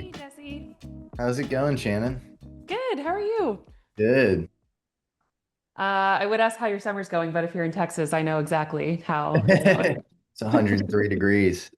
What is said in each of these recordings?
Hey, Hey, Jesse. how's it going, Shannon? Good. How are you? Good. I would ask how your summer's going, but if you're in Texas, I know exactly how it's going. It's 103 degrees.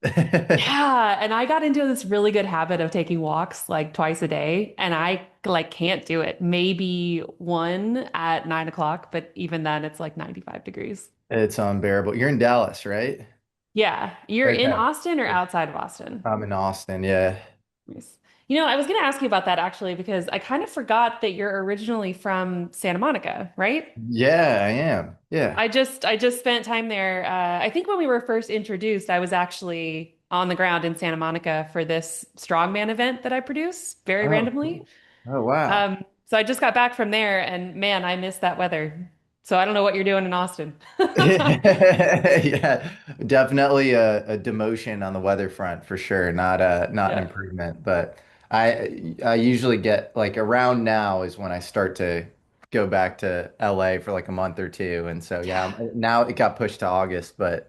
Yeah, and I got into this really good habit of taking walks like twice a day, and I like can't do it. Maybe one at 9 o'clock, but even then, it's like 95 degrees. It's unbearable. You're in Dallas, right? Yeah, you're in Okay. Austin or outside of Austin? I'm in Austin, yeah. Nice. You know, I was going to ask you about that actually because I kind of forgot that you're originally from Santa Monica, right? Yeah, I am. Yeah. I just spent time there. I think when we were first introduced, I was actually on the ground in Santa Monica for this strongman event that I produce very Oh, randomly. cool. Oh, wow. So I just got back from there, and man, I miss that weather. So I don't know what you're doing in Austin. Yeah, definitely a demotion on the weather front for sure. Not an Yeah. improvement, but I usually get like around now is when I start to go back to LA for like a month or two. And so yeah, Yeah. now it got pushed to August, but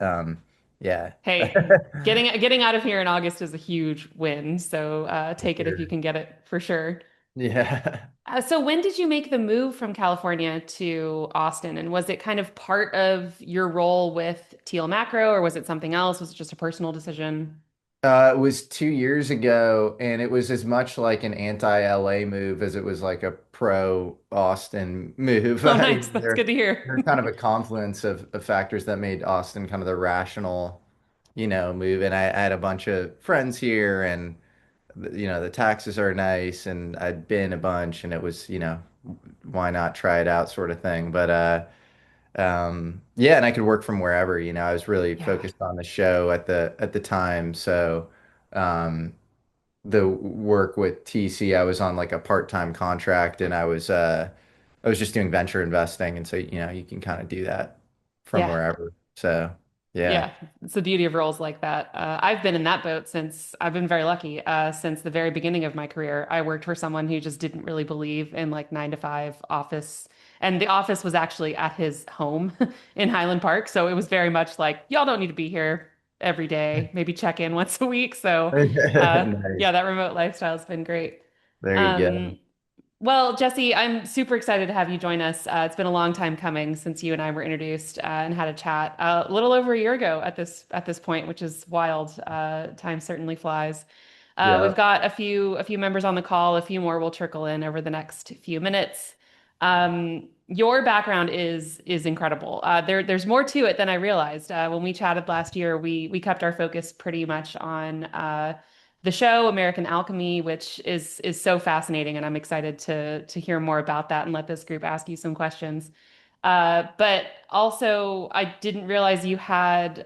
yeah. Hey, getting out of here in August is a huge win. So For take it if you sure. can get it for sure. Yeah. So when did you make the move from California to Austin? And was it kind of part of your role with Teal Macro, or was it something else? Was it just a personal decision? It was 2 years ago, and it was as much like an anti-LA move as it was like a pro-Austin move. Oh, You nice. know, That's good they're to hear. they're kind of a confluence of factors that made Austin kind of the rational, move. And I had a bunch of friends here, and the taxes are nice, and I'd been a bunch, and it was, why not try it out, sort of thing. But yeah, and I could work from wherever, I was really Yeah. focused on the show at the time. So um the work with TC, I was on like a part-time contract, and I was just doing venture investing, and so you can kind of do that from Yeah. wherever. So yeah. Yeah, it's the beauty of roles like that. I've been in that boat since I've been very lucky. Since the very beginning of my career, I worked for someone who just didn't really believe in like 9 to 5 office. And the office was actually at his home in Highland Park. So it was very much like, y'all don't need to be here every day, maybe check in once a week. So Nice. yeah, that remote lifestyle has been great. There you go. Um, well, Jesse, I'm super excited to have you join us. It's been a long time coming since you and I were introduced and had a chat a little over a year ago at this point, which is wild. Time certainly flies. We've Yeah. got a few members on the call. A few more will trickle in over the next few minutes. Your background is incredible. There's more to it than I realized. When we chatted last year, we kept our focus pretty much on the show American Alchemy, which is so fascinating, and I'm excited to hear more about that and let this group ask you some questions. But also, I didn't realize you had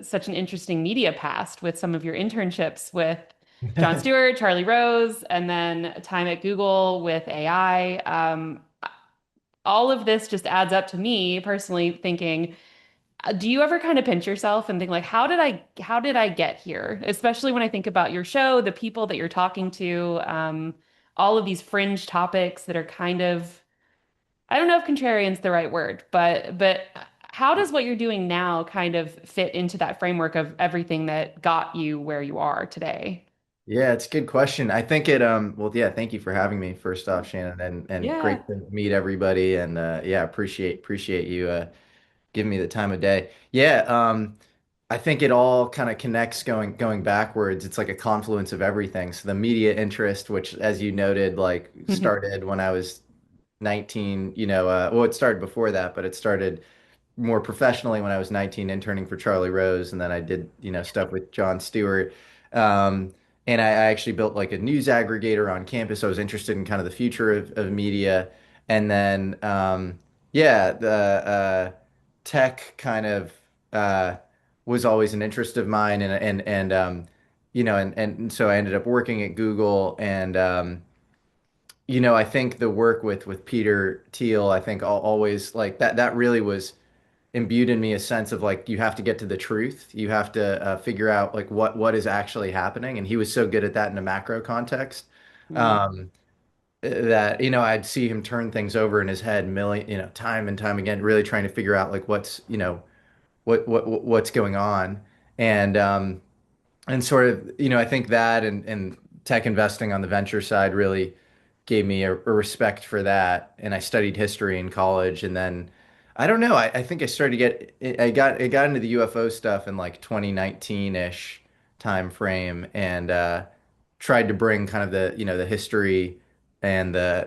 such an interesting media past with some of your internships with Jon Stewart, Charlie Rose, and then time at Google with AI. All of this just adds up to me personally thinking, do you ever kind of pinch yourself and think like, how did I get here? Especially when I think about your show, the people that you're talking to, all of these fringe topics that are kind of, I don't know if contrarian's the right word, but how does what you're doing now kind of fit into that framework of everything that got you where you are today? Yeah, it's a good question. I think well, yeah, thank you for having me first off, Shannon, and Yeah. great to meet everybody. And yeah, appreciate you giving me the time of day. Yeah, I think it all kind of connects going backwards. It's like a confluence of everything. So the media interest, which as you noted, like started when I was 19, well, it started before that, but it started more professionally when I was 19, interning for Charlie Rose, and then I did, stuff with Jon Stewart. And I actually built like a news aggregator on campus. I was interested in kind of the future of media. And then, yeah, the tech kind of was always an interest of mine. And so I ended up working at Google. And, I think the work with Peter Thiel, I think always like that really was imbued in me a sense of like you have to get to the truth. You have to figure out like what is actually happening. And he was so good at that in a macro context, Mm, um, that I'd see him turn things over in his head million time and time again, really trying to figure out like what's what's going on. And sort of I think that and tech investing on the venture side really gave me a respect for that. And I studied history in college, and then I don't know. I think I started to I got into the UFO stuff in like 2019-ish time frame, and tried to bring kind of the the history and the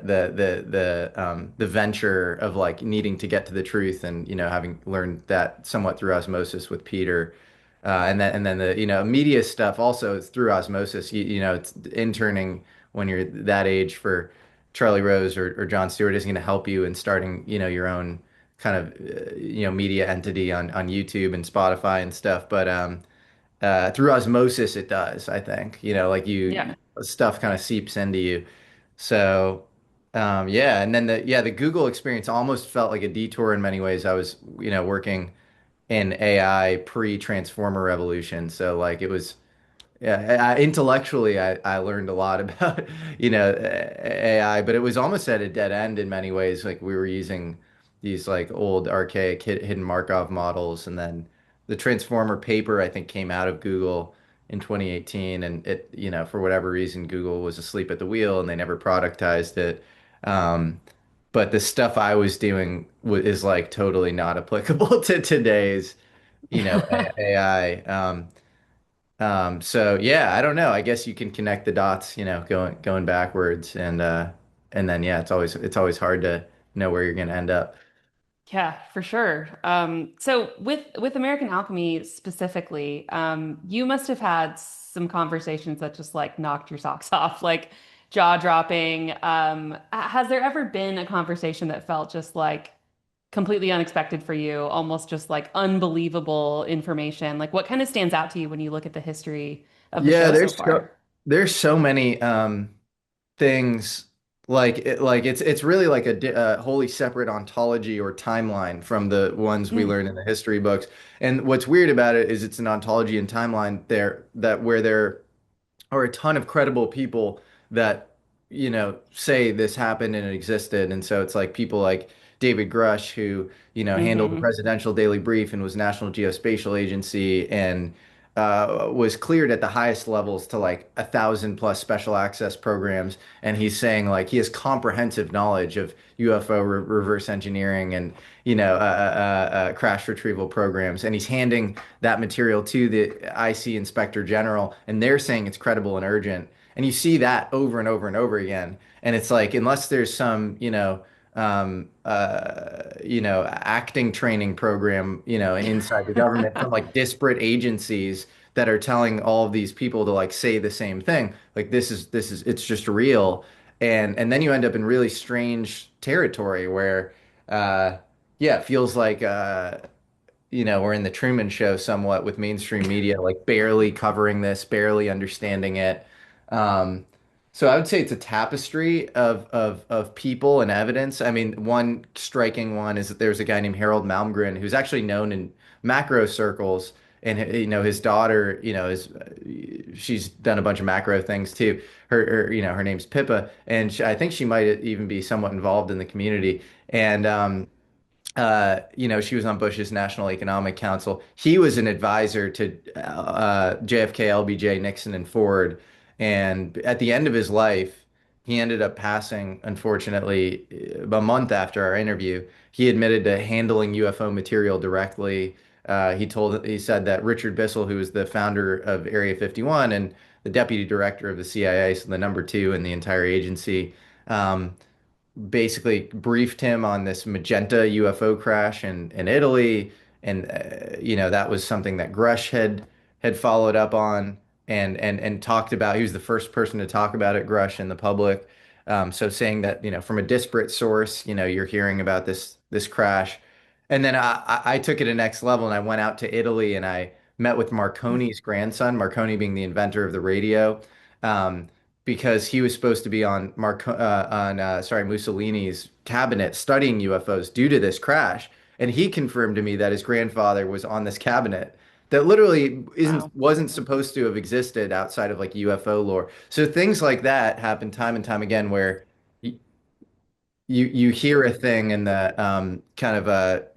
venture of like needing to get to the truth, and having learned that somewhat through osmosis with Peter. And then the media stuff also is through osmosis. It's interning when you're that age for Charlie Rose or John Stewart isn't going to help you in starting your own kind of media entity on YouTube and Spotify and stuff. But through osmosis it does, I think. Like Yeah. stuff kind of seeps into you. So yeah, and then the Google experience almost felt like a detour in many ways. I was working in AI pre-Transformer revolution. So like it was, yeah, intellectually I learned a lot about AI, but it was almost at a dead end in many ways. Like we were using these like old archaic hidden Markov models, and then the Transformer paper I think came out of Google in 2018, and it for whatever reason Google was asleep at the wheel and they never productized it. Um, but the stuff I was doing is like totally not applicable to today's, AI. So yeah, I don't know. I guess you can connect the dots, going backwards, and then yeah, it's always hard to know where you're gonna end up. Yeah, for sure. So with American Alchemy specifically, you must have had some conversations that just like knocked your socks off, like jaw dropping. Has there ever been a conversation that felt just like completely unexpected for you, almost just like unbelievable information? Like what kind of stands out to you when you look at the history of the Yeah, show so far? there's so many things like it's really like a wholly separate ontology or timeline from the ones we Mm, learn in the history books. And what's weird about it is it's an ontology and timeline there that where there are a ton of credible people that say this happened and it existed. And so it's like people like David Grusch, who handled the hmm. Presidential Daily Brief and was National Geospatial Agency, and was cleared at the highest levels to like 1,000+ special access programs. And he's saying like he has comprehensive knowledge of UFO reverse engineering and crash retrieval programs, and he's handing that material to the IC Inspector General, and they're saying it's credible and urgent. And you see that over and over and over again. And it's like, unless there's some, acting training program, inside the government from like disparate agencies that are telling all of these people to like say the same thing. Like it's just real. And then you end up in really strange territory where, uh, yeah, it feels like, we're in the Truman Show somewhat with mainstream media, like barely covering this, barely understanding it. Um, so I would say it's a tapestry of people and evidence. I mean, one striking one is that there's a guy named Harold Malmgren who's actually known in macro circles, and his daughter, is she's done a bunch of macro things too. Her name's Pippa, and I think she might even be somewhat involved in the community. And she was on Bush's National Economic Council. He was an advisor to JFK, LBJ, Nixon, and Ford. And at the end of his life, he ended up passing, unfortunately, a month after our interview. He admitted to handling UFO material directly. He said that Richard Bissell, who was the founder of Area 51 and the deputy director of the CIA, so the number two in the entire agency, basically briefed him on this magenta UFO crash in Italy, and that was something that Grusch had followed up on and talked about. He was the first person to talk about it, Grusch, in the public. So saying that from a disparate source, you're hearing about this crash, and then I took it a next level and I went out to Italy and I met with Marconi's grandson, Marconi being the inventor of the radio. Um, because he was supposed to be on Mussolini's cabinet studying UFOs due to this crash, and he confirmed to me that his grandfather was on this cabinet that literally isn't Wow. wasn't supposed to have existed outside of like UFO lore. So things like that happen time and time again where you hear a thing in the kind of a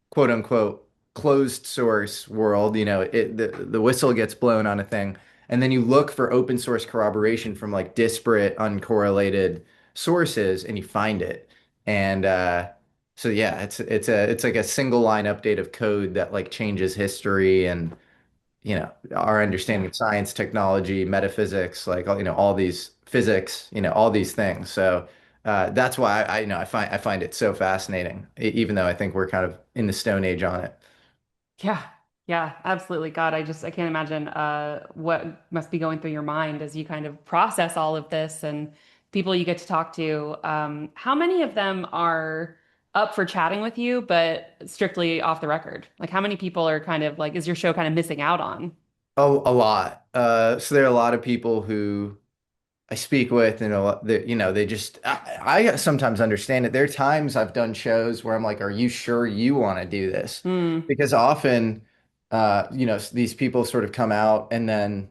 quote unquote closed source world, the whistle gets blown on a thing, And then you look for open source corroboration from like disparate, uncorrelated sources, and you find it. And so yeah, it's like a single line update of code that like changes history and our understanding Yeah. of science, technology, metaphysics, like all these physics, all these things. So that's why I find it so fascinating, even though I think we're kind of in the Stone Age on it. Yeah. Yeah, absolutely. God, I can't imagine what must be going through your mind as you kind of process all of this and people you get to talk to. How many of them are up for chatting with you, but strictly off the record? Like how many people are kind of like, is your show kind of missing out on? Oh, a lot. So there are a lot of people who I speak with, they just, I sometimes understand it. There are times I've done shows where I'm like, are you sure you want to do this? Hmm. Because often, these people sort of come out and then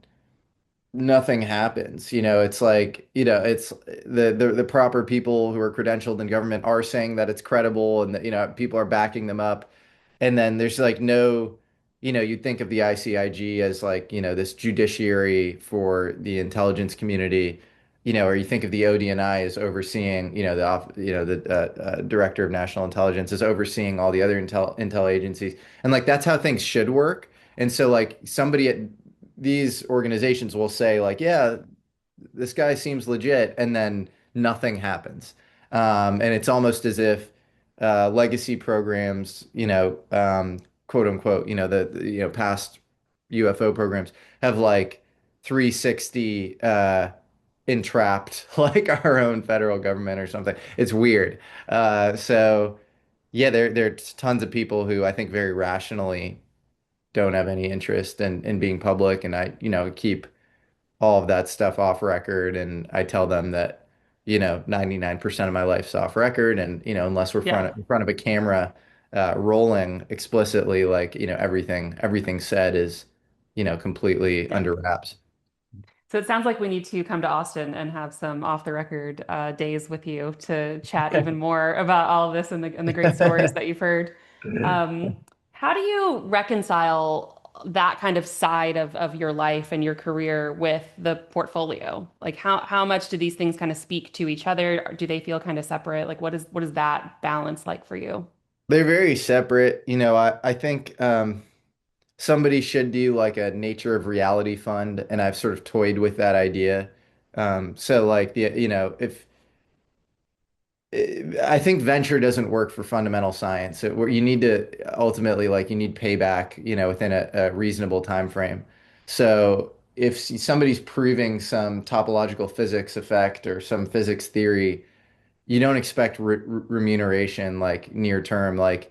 nothing happens. It's like, it's the proper people who are credentialed in government are saying that it's credible and that, people are backing them up. And then there's like no, you'd think of the ICIG as like, this judiciary for the intelligence community, or you think of the ODNI as overseeing, the director of national intelligence is overseeing all the other intel agencies. And like that's how things should work. And so like somebody at these organizations will say like, yeah, this guy seems legit, and then nothing happens. And it's almost as if legacy programs, quote unquote, past UFO programs have like 360 entrapped like our own federal government or something. It's weird. So yeah, there's tons of people who I think very rationally don't have any interest in being public, and I, keep all of that stuff off record, and I tell them that 99% of my life's off record, and unless we're Yeah. in front of a camera rolling explicitly, like everything said is completely Yeah. under wraps. So it sounds like we need to come to Austin and have some off the record days with you to chat even more about all of this and the great stories that you've heard. Um, how do you reconcile that kind of side of your life and your career with the portfolio? Like how much do these things kind of speak to each other? Or do they feel kind of separate? Like what is that balance like for you? They're very separate. I think somebody should do like a nature of reality fund, and I've sort of toyed with that idea. So like if I think venture doesn't work for fundamental science. Where you need to ultimately like you need payback, within a reasonable time frame. So if somebody's proving some topological physics effect or some physics theory, you don't expect remuneration like near term. Like,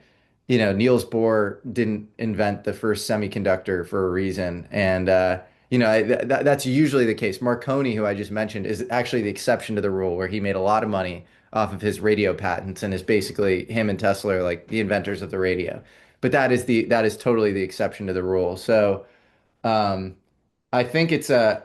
Niels Bohr didn't invent the first semiconductor for a reason. And, that's usually the case. Marconi, who I just mentioned, is actually the exception to the rule where he made a lot of money off of his radio patents and is basically him and Tesla are like the inventors of the radio. But that is totally the exception to the rule. So, um, I think it's a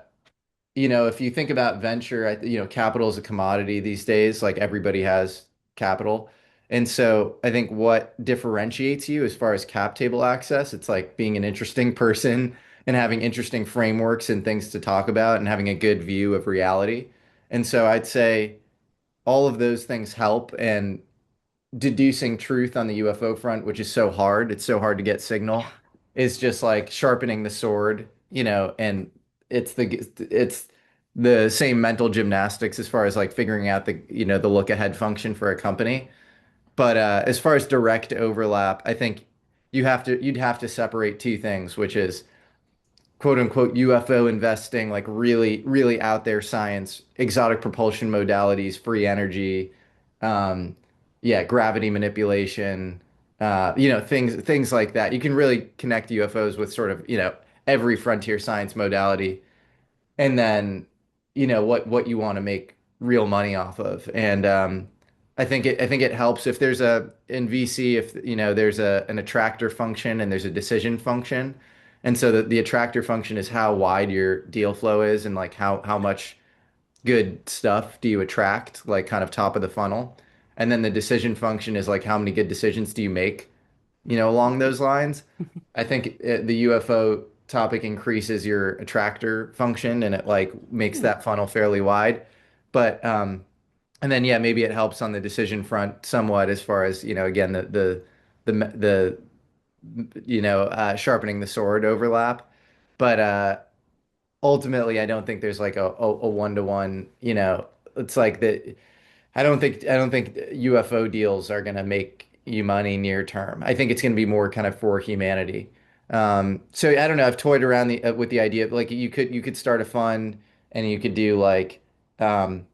if you think about venture, capital is a commodity these days. Like everybody has capital. And so I think what differentiates you as far as cap table access, it's like being an interesting person and having interesting frameworks and things to talk about and having a good view of reality. And so I'd say all of those things help. And deducing truth on the UFO front, which is so hard. It's so hard to get signal. Is just like sharpening the sword, and it's the same mental gymnastics as far as like figuring out the look ahead function for a company. But as far as direct overlap, I think you'd have to separate two things, which is quote unquote UFO investing, like really, really out there science, exotic propulsion modalities, free energy, yeah, gravity manipulation, things like that. You can really connect UFOs with sort of, every frontier science modality, and then, what you want to make real money off of. And I think it helps if there's in VC, if there's an attractor function and there's a decision function. And so the attractor function is how wide your deal flow is and like how much good stuff do you attract, like kind of top of the funnel. And then the decision function is like how many good decisions do you make, along those lines. I think the UFO topic increases your attractor function and it like makes Hmm. that funnel fairly wide. But and then yeah, maybe it helps on the decision front somewhat as far as, again, the sharpening the sword overlap. But ultimately, I don't think there's like a one-to-one, it's like that. I don't think UFO deals are going to make you money near term. I think it's going to be more kind of for humanity. So I don't know. I've toyed around with the idea of like you could start a fund and you could do like um,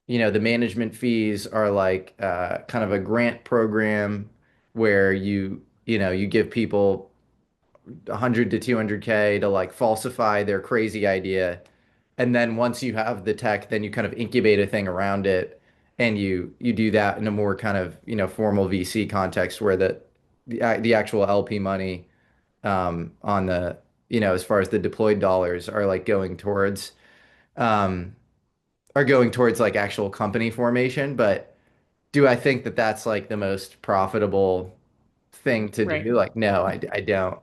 the management fees are like kind of a grant program where you give people 100 to 200K to like falsify their crazy idea. And then once you have the tech, then you kind of incubate a thing around it and you do that in a more kind of, formal VC context where the actual LP money on the, as far as the deployed dollars are like um going towards like actual company formation. But do I think that that's like the most profitable thing to Right. do? Like, no, I don't.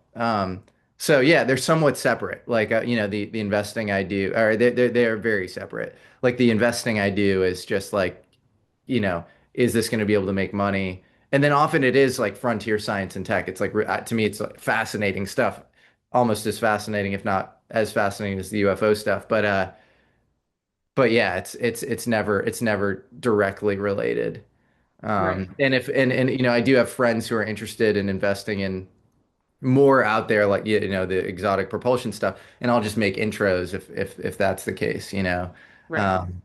So yeah, they're somewhat separate. Like, the investing I do, or they're very separate. Like the investing I do is just like, you know, is this going to be able to make money? And then often it is like frontier science and tech. It's like to me, it's like fascinating stuff, almost as fascinating, if not as fascinating as the UFO stuff. But yeah, it's never directly related. Right. And I do have friends who are interested in investing in more out there, like the exotic propulsion stuff, and I'll just make intros if that's the case. Right. Um,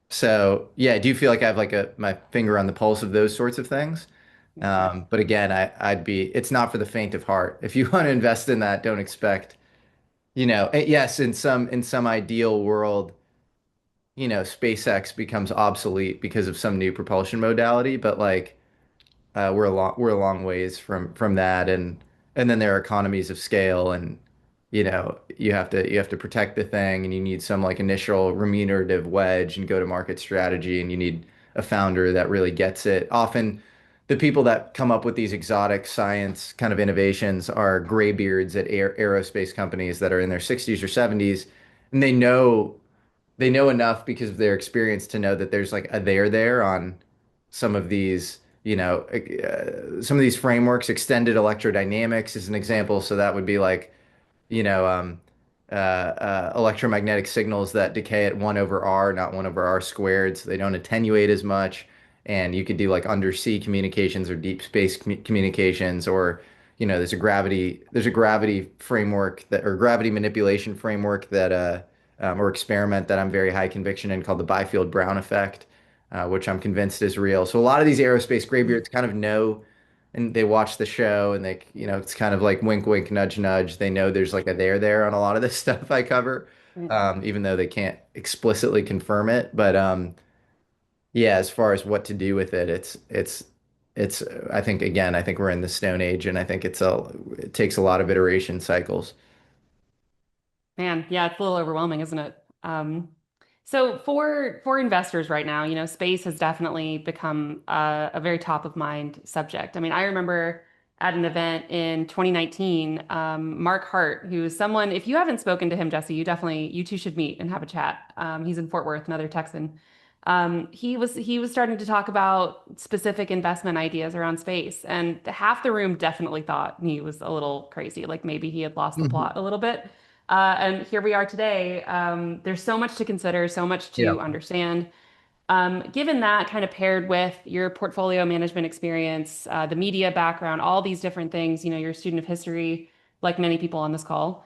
so yeah, I do feel like I have like my finger on the pulse of those sorts of things. But again, it's not for the faint of heart. If you want to invest in that, don't expect, yes, in some ideal world, SpaceX becomes obsolete because of some new propulsion modality, but like we're a long ways from that, and then there are economies of scale, and you have to protect the thing, and you need some like initial remunerative wedge and go to market strategy, and you need a founder that really gets it. Often the people that come up with these exotic science kind of innovations are graybeards at aerospace companies that are in their 60s or 70s, and they know enough because of their experience to know that there's like a there on some of these, some of these frameworks. Extended electrodynamics is an example. So that would be like, electromagnetic signals that decay at 1 over r, not 1 over r squared. So they don't attenuate as much. And you could do like undersea communications or deep space communications, or, there's a gravity framework or gravity manipulation framework or experiment that I'm very high conviction in, called the Byfield Brown effect, which I'm convinced is real. So a lot of these aerospace graybeards kind of know, and they watch the show, and it's kind of like wink, wink, nudge, nudge. They know there's like a there on a lot of this stuff I cover, Right. even though they can't explicitly confirm it. But yeah, as far as what to do with it, it's. I think we're in the Stone Age, and I think it takes a lot of iteration cycles. Man, yeah, it's a little overwhelming, isn't it? So for investors right now, space has definitely become a very top of mind subject. I mean, I remember at an event in 2019, Mark Hart, who's someone, if you haven't spoken to him, Jesse, you two should meet and have a chat. He's in Fort Worth, another Texan. He was starting to talk about specific investment ideas around space, and half the room definitely thought he was a little crazy, like maybe he had lost the plot a little bit. And here we are today. There's so much to consider, so much Yeah. to understand. Given that, kind of paired with your portfolio management experience, the media background, all these different things, you're a student of history, like many people on this call.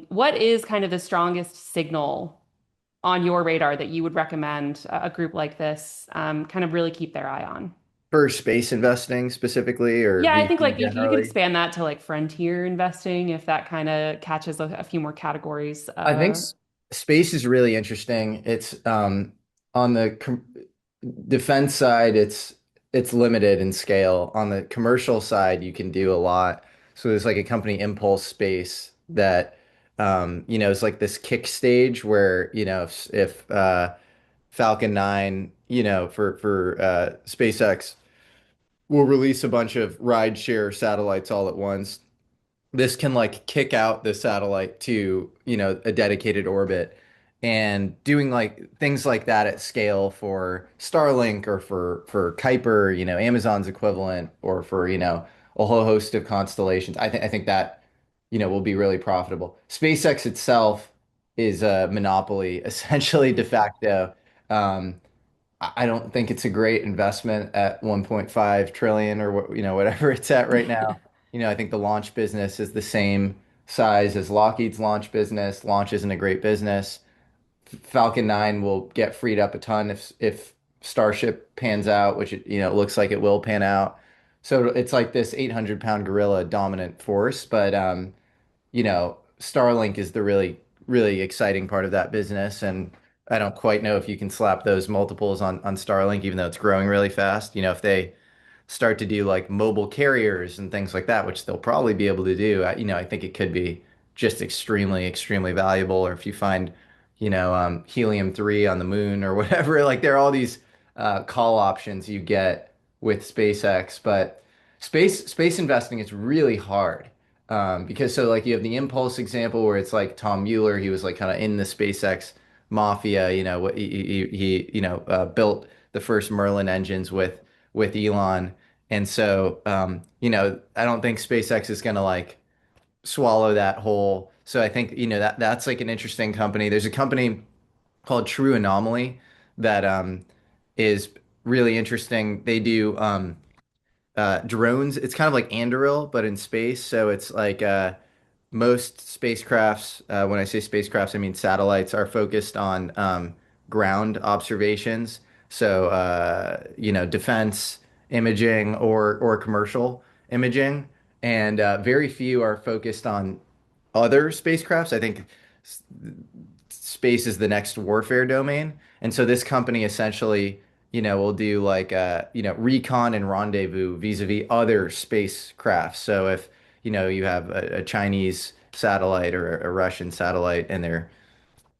What is kind of the strongest signal on your radar that you would recommend a group like this kind of really keep their eye on? For space investing specifically, or Yeah, I think VC like if you could generally? expand that to like frontier investing, if that kind of catches a few more categories. I think space is really interesting. It's on the defense side, it's limited in scale. On the commercial side, you can do a lot. So there's like a company, Impulse Space, that is like this kick stage where, if Falcon 9, for SpaceX will release a bunch of rideshare satellites all at once. this can like kick out the satellite to, a dedicated orbit and doing like things like that at scale for Starlink or for Kuiper, Amazon's equivalent, or for, a whole host of constellations. I think that, will be really profitable. SpaceX itself is a monopoly, essentially de facto. Um, I don't think it's a great investment at 1.5 trillion or what, whatever it's at right now. I think the launch business is the same size as Lockheed's launch business. Launch isn't a great business. Falcon 9 will get freed up a ton if Starship pans out, which it looks like it will pan out. So it's like this 800-pound gorilla dominant force, but Starlink is the really, really exciting part of that business. And I don't quite know if you can slap those multiples on Starlink, even though it's growing really fast. If they start to do like mobile carriers and things like that, which they'll probably be able to do, I think it could be just extremely, extremely valuable. Or if you find, helium-3 on the moon or whatever, like there are all these call options you get with SpaceX, but space investing is really hard. Because so like you have the Impulse example where it's like Tom Mueller, he was like kind of in the SpaceX mafia, what he built the first Merlin engines with Elon. And so I don't think SpaceX is gonna like swallow that whole. So I think, that's like an interesting company. There's a company called True Anomaly that is really interesting. They do drones. It's kind of like Anduril, but in space. So it's like most spacecrafts, when I say spacecrafts, I mean satellites, are focused on ground observations. So, defense imaging or commercial imaging, and very few are focused on other spacecrafts. I think space is the next warfare domain. And so this company essentially, will do like recon and rendezvous vis-a-vis other spacecraft. So if, you have a Chinese satellite or a Russian satellite and they're,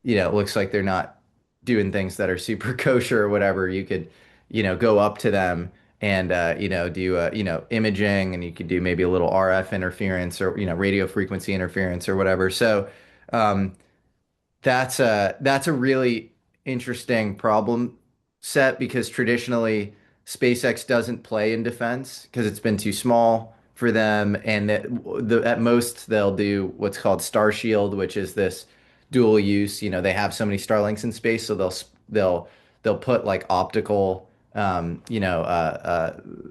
it looks like they're not doing things that are super kosher or whatever, you could, go up to them and do imaging, and you could do maybe a little RF interference or radio frequency interference or whatever. So um, that's a really interesting problem set because traditionally SpaceX doesn't play in defense because it's been too small for them, and at most they'll do what's called Starshield, which is this dual use. They have so many Starlinks in space, so they'll put like optical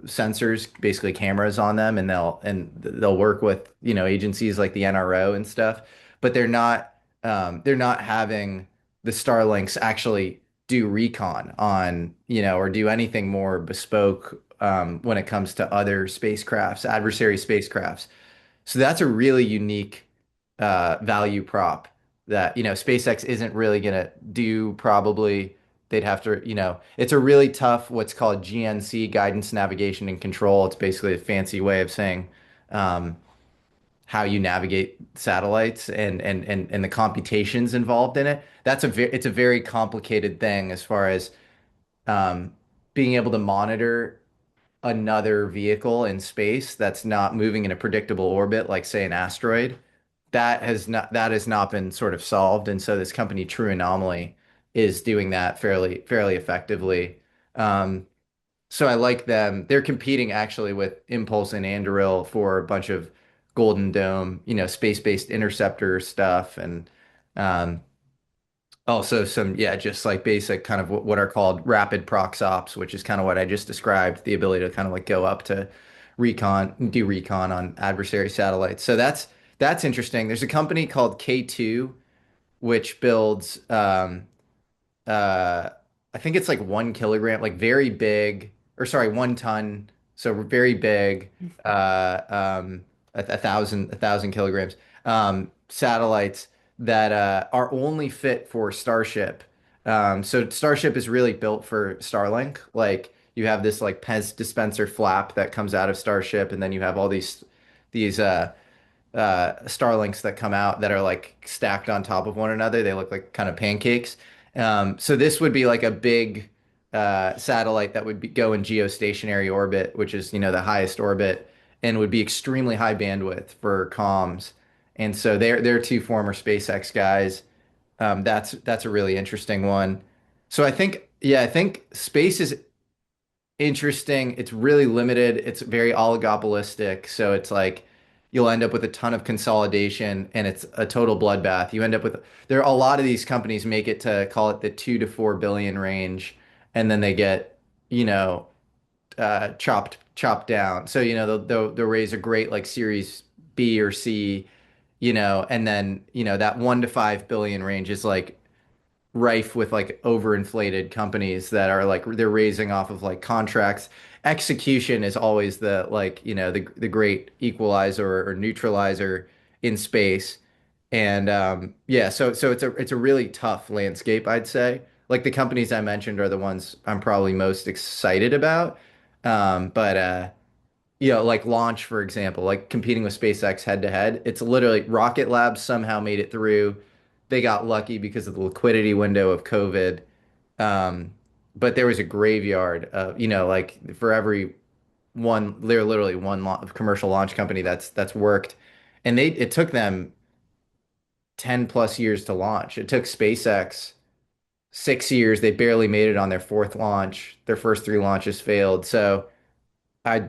sensors, basically cameras on them, and they'll work with agencies like the NRO and stuff, but they're not having the Starlinks actually do recon on, or do anything more bespoke when it comes to other spacecrafts, adversary spacecrafts. So that's a really unique value prop that, SpaceX isn't really gonna do probably. They'd have to, it's a really tough what's called GNC, guidance, navigation, and control. It's basically a fancy way of saying um, how you navigate satellites and the computations involved in it. It's a very complicated thing as far as um, being able to monitor another vehicle in space that's not moving in a predictable orbit, like say an asteroid. That has not been sort of solved, and so this company, True Anomaly, is doing that fairly effectively. Um, so I like them. They're competing actually with Impulse and Anduril for a bunch of Golden Dome, space-based interceptor stuff, and um, also some, yeah, just like basic kind of what are called rapid prox ops, which is kind of what I just described, the ability to kind of like go up to do recon on adversary satellites. So that's interesting. There's a company called K2, which builds uh I think it's like 1 kilogram, like very big, or sorry, 1 ton, so very big, a thousand kilograms, satellites that are only fit for Starship. So Starship is really built for Starlink. Like you have this like Pez dispenser flap that comes out of Starship, and then you have all these Starlinks that come out that are like stacked on top of one another. They look like kind of pancakes. So this would be like a big satellite that would go in geostationary orbit, which is, the highest orbit. and would be extremely high bandwidth for comms. And so they're two former SpaceX guys. That's a really interesting one. So I think, yeah, I think space is interesting. It's really limited. It's very oligopolistic. So it's like you'll end up with a ton of consolidation and it's a total bloodbath. You end up with there are a lot of these companies make it to call it the 2 to 4 billion range, and then they get, you know, chopped down. So, they'll raise a great like Series B or C, and then, that 1 to 5 billion range is like rife with like overinflated companies that are like they're raising off of like contracts. Execution is always the like, the great equalizer or neutralizer in space. And yeah, so it's a really tough landscape, I'd say. Like the companies I mentioned are the ones I'm probably most excited about. But like launch, for example, like competing with SpaceX head to head, it's literally Rocket Lab somehow made it through. They got lucky because of the liquidity window of COVID. Um, but there was a graveyard of, like for every one, they're literally one commercial launch company that's worked. And it took them 10 plus years to launch. It took SpaceX 6 years. They barely made it on their fourth launch. Their first three launches failed. So I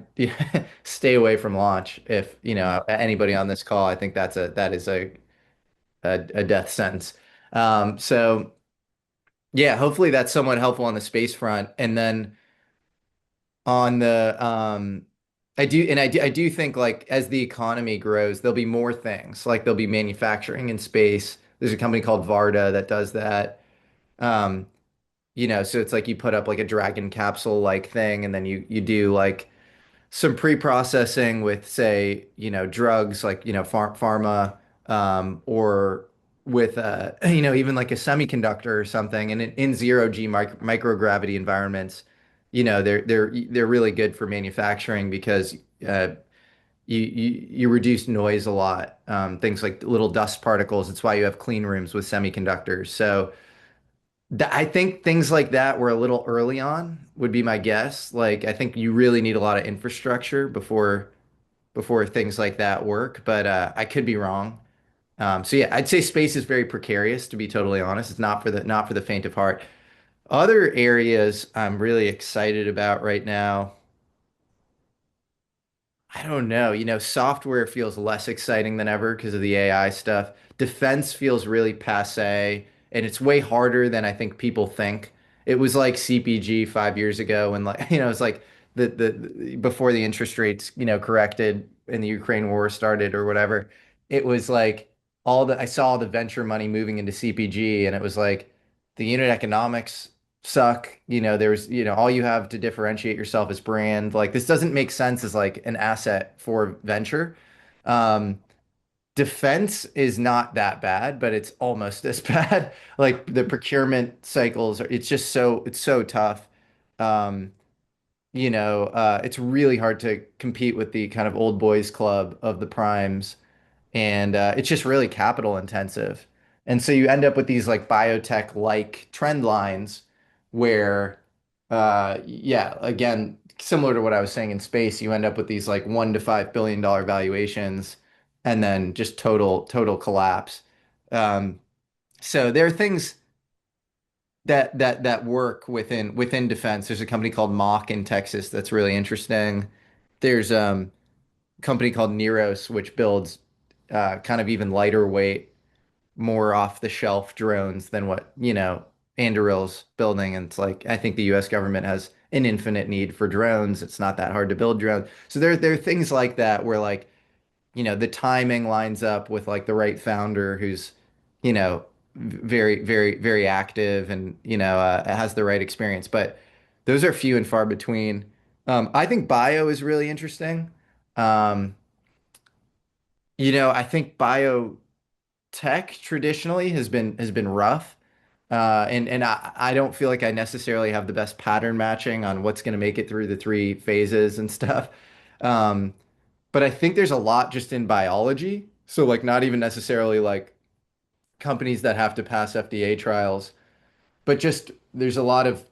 stay away from launch if, anybody on this call. I think that is a death sentence. So yeah, hopefully that's somewhat helpful on the space front. And then on the I do think like as the economy grows, there'll be more things. Like there'll be manufacturing in space. There's a company called Varda that does that. Um, so it's like you put up like a Dragon capsule like thing, and then you do like some pre-processing with, say, drugs like, pharma, or with, even like a semiconductor or something. And in zero G microgravity environments, they're really good for manufacturing because you reduce noise a lot. Things like little dust particles. It's why you have clean rooms with semiconductors. So I think things like that were a little early on, would be my guess. Like, I think you really need a lot of infrastructure before things like that work, but I could be wrong. So yeah, I'd say space is very precarious, to be totally honest. It's not for the faint of heart. Other areas I'm really excited about right now. I don't know. Software feels less exciting than ever because of the AI stuff. Defense feels really passé, and it's way harder than I think people think. It was like CPG 5 years ago, when like it's like before the interest rates corrected and the Ukraine war started or whatever. It was like I saw all the venture money moving into CPG, and it was like the unit economics suck. All you have to differentiate yourself is brand. Like this doesn't make sense as like an asset for venture. Um, Defense is not that bad, but it's almost as bad. Like the procurement cycles it's so tough. Um, it's really hard to compete with the kind of old boys club of the primes, and it's just really capital intensive. And so you end up with these like biotech like trend lines where, yeah, again, similar to what I was saying in space, you end up with these like $1 to 5 billion valuations, and then just total collapse. Um, so there are things that work within defense. There's a company called Mock in Texas that's really interesting. There's a company called Neros, which builds kind of even lighter weight, more off the shelf drones than what, Anduril's building. And it's like, I think the US government has an infinite need for drones. It's not that hard to build drones. So there are things like that where like, the timing lines up with like the right founder who's, very, very, very active and, has the right experience. But those are few and far between. I think bio is really interesting. Um, I think biotech traditionally has been rough. And I don't feel like I necessarily have the best pattern matching on what's going to make it through the three phases and stuff. Um, but I think there's a lot just in biology. So like not even necessarily like companies that have to pass FDA trials, but just there's a lot of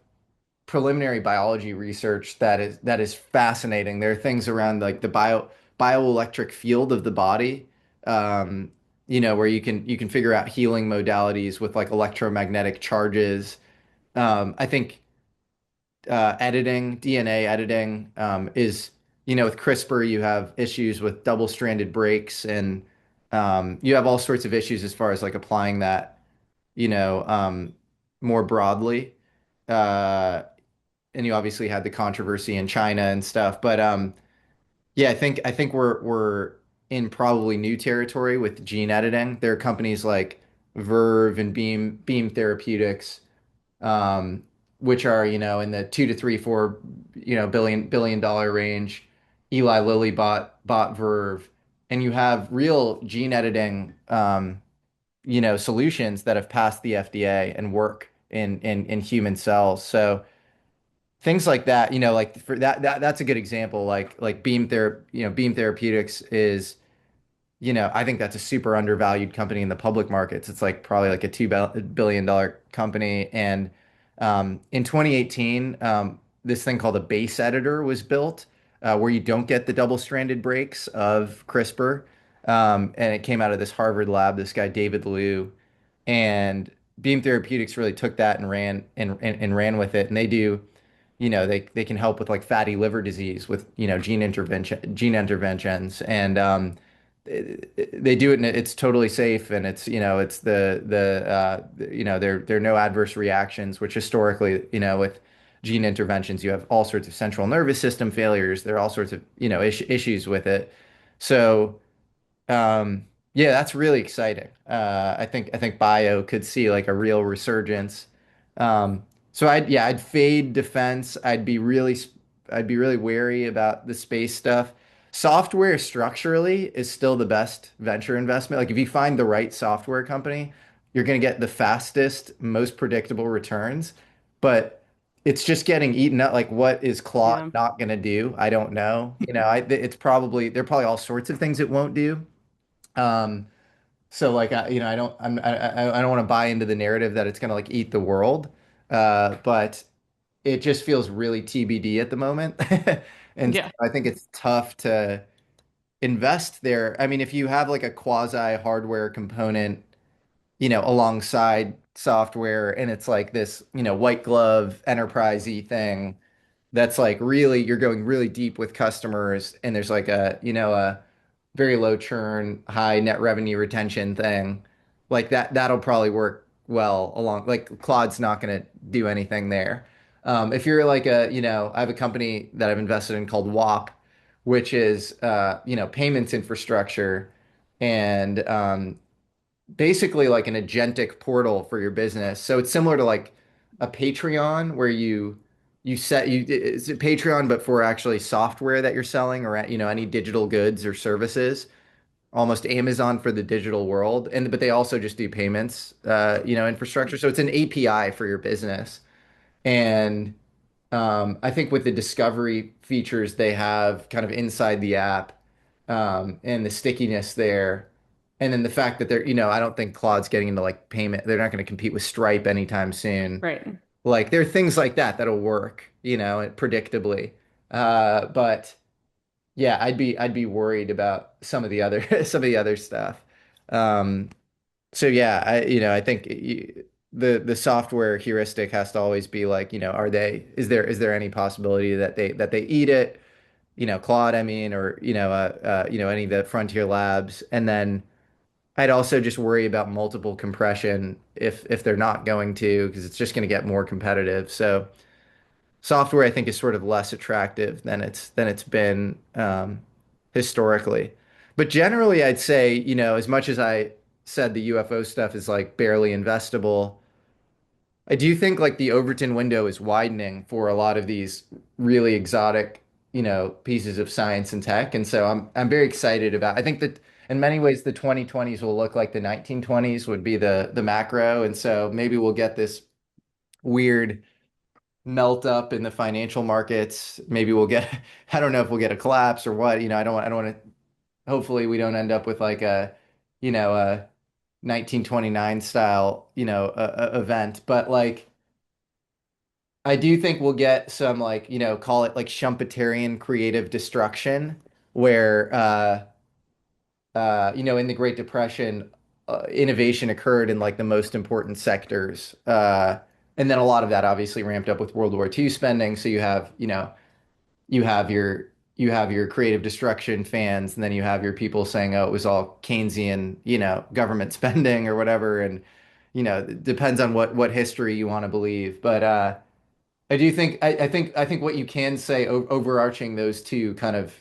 preliminary biology research that is fascinating. There are things around like the bioelectric field of the body, um, where you can figure out healing modalities with like electromagnetic charges. I think editing, DNA editing, is, with CRISPR, you have issues with double-stranded breaks, and you have all sorts of issues as far as like applying that, you know, um, more broadly. Uh, and you obviously had the controversy in China and stuff, but yeah, I think we're in probably new territory with gene editing. There are companies like Verve and Beam Therapeutics, um, which are, in the 2 to 3, 4, billion dollar range. Eli Lilly bought Verve, and you have real gene editing, solutions that have passed the FDA and work in human cells. So things like that, like for that's a good example. Like Beam Therapeutics is, I think that's a super undervalued company in the public markets. It's like probably like a $2 billion company. And in 2018, this thing called a base editor was built, where you don't get the double-stranded breaks of CRISPR. And it came out of this Harvard lab, this guy David Liu, and Beam Therapeutics really took that and ran with it. And they do, they can help with like fatty liver disease with, gene interventions. And they do it, and it's totally safe, and it's, it's there are no adverse reactions, which historically, with gene interventions, you have all sorts of central nervous system failures. There are all sorts of, issues with it. So yeah, that's really exciting. I think bio could see like a real resurgence. Um, so I'd fade defense. I'd be really wary about the space stuff. Software structurally is still the best venture investment. Like if you find the right software company, you're going to get the fastest, most predictable returns. But it's just getting eaten up. Like what is Claude Yeah. not going to do? I don't know. It's probably there are probably all sorts of things it won't do. Um, so like I don't want to buy into the narrative that it's gonna like eat the world, but it just feels really TBD at the moment, and so Yeah. I think it's tough to invest there. I mean, if you have like a quasi hardware component, alongside software, and it's like this, white glove enterprise-y thing that's like really you're going really deep with customers, and there's like a very low churn, high net revenue retention thing, like that'll probably work well along. Like Claude's not going to do anything there. If you're like I have a company that I've invested in called WAP, which is payments infrastructure, and basically like an agentic portal for your business. So it's similar to like a Patreon, where it's a Patreon, but for actually software that you're selling, or any digital goods or services, almost Amazon for the digital world. And but they also just do payments, infrastructure. So it's an API for your business. And I think with the discovery features they have kind of inside the app, and the stickiness there, and then the fact that I don't think Claude's getting into like payment. They're not going to compete with Stripe anytime soon. Right. Like there are things like that that'll work, predictably. But yeah, I'd be worried about some of the other some of the other stuff. Um, so yeah, I think the software heuristic has to always be like, is there any possibility that they eat it, Claude, I mean, or any of the frontier labs, and then I'd also just worry about multiple compression if they're not going to, because it's just going to get more competitive. So software, I think, is sort of less attractive than it's been, historically. But generally, I'd say, as much as I said the UFO stuff is like barely investable, I do think like the Overton window is widening for a lot of these really exotic, pieces of science and tech. And so I'm very excited about. I think that in many ways the 2020s will look like the 1920s would be the macro. And so maybe we'll get this weird melt up in the financial markets. Maybe we'll get, I don't know if we'll get a collapse or what, I don't want to, hopefully we don't end up with like a 1929 style, event, but like, I do think we'll get some like, call it like Schumpeterian creative destruction, where in the Great Depression, innovation occurred in like the most important sectors. And then a lot of that obviously ramped up with World War II spending. So you have your creative destruction fans, and then you have your people saying, "Oh, it was all Keynesian, government spending or whatever." And it depends on what history you want to believe. But I do think I think what you can say overarching those two kind of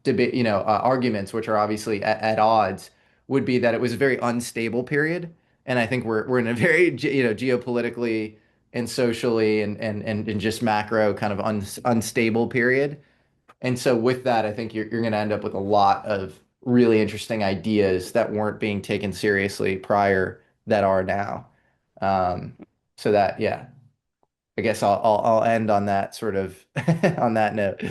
debate, arguments, which are obviously at odds, would be that it was a very unstable period, and I think we're in a very geopolitically and socially and just macro kind of unstable period. And so with that, I think you're going to end up with a lot of really interesting ideas that weren't being taken seriously prior that are now. Um, so that, yeah, I guess I'll end on that sort of on that note.